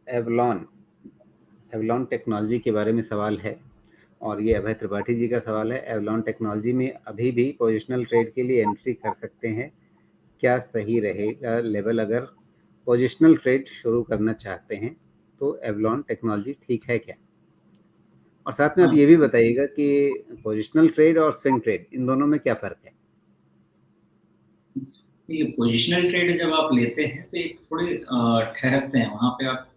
Avalon Avalon technology के बारे में सवाल है और ये अभय त्रिपाठी जी का सवाल है। एवलॉन टेक्नोलॉजी में अभी भी पोजिशनल ट्रेड के लिए एंट्री कर सकते हैं? क्या सही रहेगा लेवल अगर पोजिशनल ट्रेड शुरू करना चाहते हैं तो एवलॉन टेक्नोलॉजी ठीक है क्या? और साथ में आप हाँ, ये भी बताइएगा कि पोजिशनल ट्रेड और स्विंग ट्रेड इन दोनों में क्या फ़र्क है? ये पोजिशनल ट्रेड जब आप लेते हैं तो एक थोड़े ठहरते हैं, वहाँ पे आप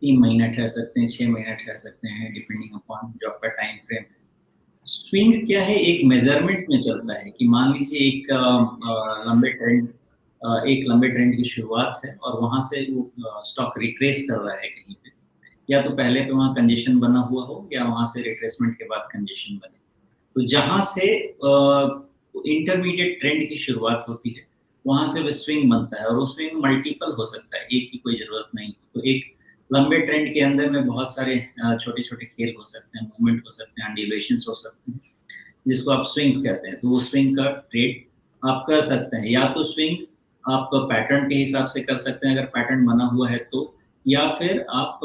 3 महीना ठहर सकते हैं, 6 महीना ठहर सकते हैं, डिपेंडिंग अपॉन जो आपका टाइम फ्रेम है। स्विंग क्या है, एक मेजरमेंट में चलता है कि मान लीजिए एक लंबे ट्रेंड की शुरुआत है और वहां से वो स्टॉक रिट्रेस कर रहा है कहीं पे, या तो पहले पे वहां कंजेशन बना हुआ हो या वहां से रिट्रेसमेंट के बाद कंजेशन बने। तो जहां से इंटरमीडिएट ट्रेंड की शुरुआत होती है, वहां से वो स्विंग बनता है और वो स्विंग मल्टीपल हो सकता है, एक की कोई जरूरत नहीं। तो एक लंबे ट्रेंड के अंदर में बहुत सारे छोटे छोटे खेल हो सकते हैं, मूवमेंट हो सकते हैं, अंडुलेशंस हो सकते हैं, जिसको आप स्विंग्स कहते हैं। तो वो स्विंग का ट्रेड आप कर सकते हैं, या तो स्विंग आप पैटर्न के हिसाब से कर सकते हैं अगर पैटर्न बना हुआ है तो, या फिर आप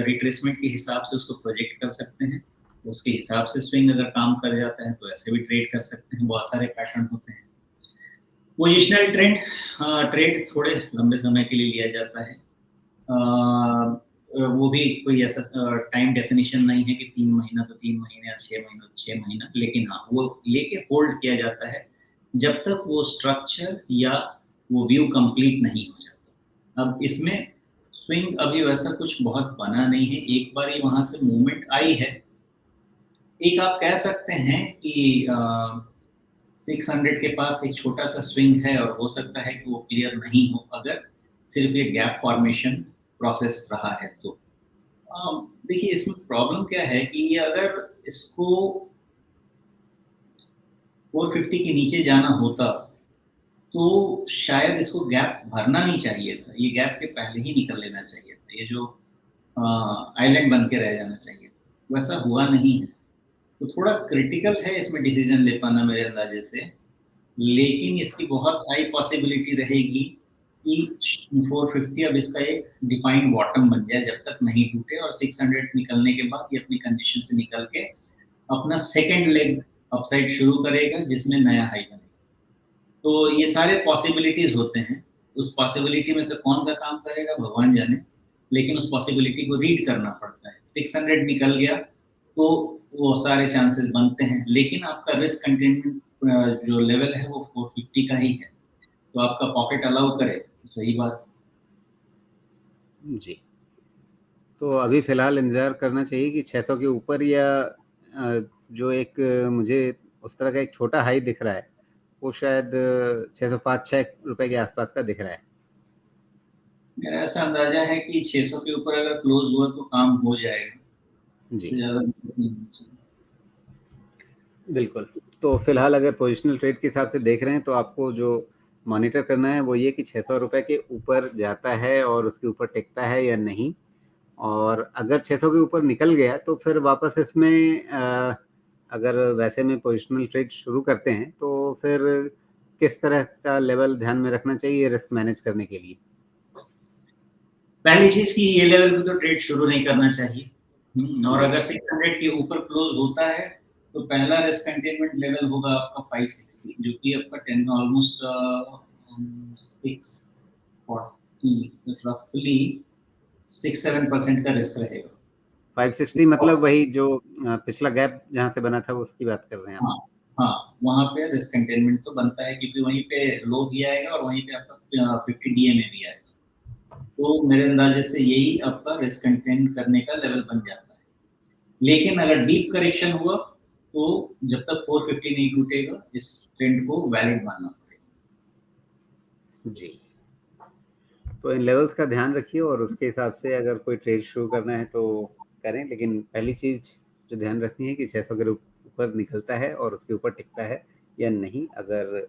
रिट्रेसमेंट के हिसाब से उसको प्रोजेक्ट कर सकते हैं, उसके हिसाब से स्विंग अगर काम कर जाता है तो ऐसे भी ट्रेड कर सकते हैं। बहुत सारे पैटर्न होते हैं। पोजिशनल ट्रेड थोड़े लंबे समय के लिए लिया जाता है। वो भी कोई ऐसा टाइम डेफिनेशन नहीं है कि 3 महीना तो 3 महीने या 6 महीना तो 6 महीना, लेकिन हाँ, वो लेके होल्ड किया जाता है जब तक वो स्ट्रक्चर या वो व्यू कंप्लीट नहीं हो जाता। अब इसमें स्विंग अभी वैसा कुछ बहुत बना नहीं है, एक बार ही वहां से मूवमेंट आई है। एक आप कह सकते हैं कि 600 के पास एक छोटा सा स्विंग है और हो सकता है कि वो क्लियर नहीं हो अगर सिर्फ ये गैप फॉर्मेशन प्रोसेस रहा है तो। देखिए, इसमें प्रॉब्लम क्या है कि ये अगर इसको 450 के नीचे जाना होता तो शायद इसको गैप भरना नहीं चाहिए था, ये गैप के पहले ही निकल लेना चाहिए था, ये जो आइलैंड बन के रह जाना चाहिए था, वैसा हुआ नहीं है। तो थोड़ा क्रिटिकल है इसमें डिसीजन ले पाना मेरे अंदाजे से, लेकिन इसकी बहुत हाई पॉसिबिलिटी रहेगी कि 450 अब इसका एक डिफाइंड बॉटम बन जाए, जब तक नहीं टूटे, और 600 निकलने के बाद ये अपनी कंडीशन से निकल के अपना सेकेंड लेग अपसाइड शुरू करेगा जिसमें नया हाई बनेगा। तो ये सारे पॉसिबिलिटीज होते हैं, उस पॉसिबिलिटी में से कौन सा काम करेगा भगवान जाने, लेकिन उस पॉसिबिलिटी को रीड करना पड़ता है। 600 निकल गया तो वो सारे चांसेस बनते हैं, लेकिन आपका रिस्क कंटेनमेंट जो लेवल है वो 450 का ही है, तो आपका पॉकेट अलाउ करे तो सही बात। जी, तो अभी फ़िलहाल इंतज़ार करना चाहिए कि 600 के ऊपर, या जो एक मुझे उस तरह का एक छोटा हाई दिख रहा है, वो शायद 605-6 रुपए के आसपास का दिख रहा है। मेरा ऐसा अंदाजा है कि 600 के ऊपर अगर क्लोज हुआ तो काम हो जाएगा, जी, इससे ज़्यादा दिक्कत नहीं होनी चाहिए। बिल्कुल। तो फ़िलहाल अगर पोजिशनल ट्रेड के हिसाब से देख रहे हैं तो आपको जो मॉनिटर करना है वो ये कि 600 रुपए के ऊपर जाता है और उसके ऊपर टिकता है या नहीं, और अगर 600 के ऊपर निकल गया तो फिर वापस इसमें अगर वैसे में पोजिशनल ट्रेड शुरू करते हैं तो फिर किस तरह का लेवल ध्यान में रखना चाहिए रिस्क मैनेज करने के लिए? पहली चीज़ कि ये लेवल पे तो ट्रेड शुरू नहीं करना चाहिए। और जी, अगर 600 के ऊपर क्लोज़ होता है, तो पहला रिस्क कंटेनमेंट लेवल होगा आपका 560, जो कि आपका 10 ऑलमोस्ट 640, रफली 6-7% का रिस्क रहेगा। 560 मतलब वही जो पिछला गैप जहाँ से बना था उसकी बात कर रहे हैं आप? हाँ, हाँ, वहाँ पे रिस्क कंटेनमेंट तो बनता है क्योंकि वहीं पे लो भी आएगा और वहीं पे आपका 50 डीएमए भी आएगा। तो मेरे अंदाजे से यही आपका रिस्क कंटेन करने का लेवल बन जाता है। लेकिन अगर डीप करेक्शन हुआ तो जब तक 450 नहीं टूटेगा, इस ट्रेंड को वैलिड मानना पड़ेगा। जी, तो इन लेवल्स का ध्यान रखिए और उसके हिसाब से अगर कोई ट्रेड शुरू करना है तो करें, लेकिन पहली चीज़ जो ध्यान रखनी है कि 600 के ऊपर निकलता है और उसके ऊपर टिकता है या नहीं। अगर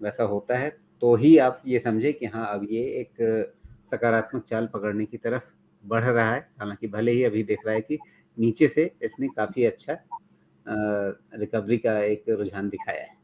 वैसा होता है तो ही आप ये समझें कि हाँ, अब ये एक सकारात्मक चाल पकड़ने की तरफ बढ़ रहा है। हालाँकि भले ही अभी दिख रहा है कि नीचे से इसने काफ़ी अच्छा रिकवरी का एक रुझान दिखाया है।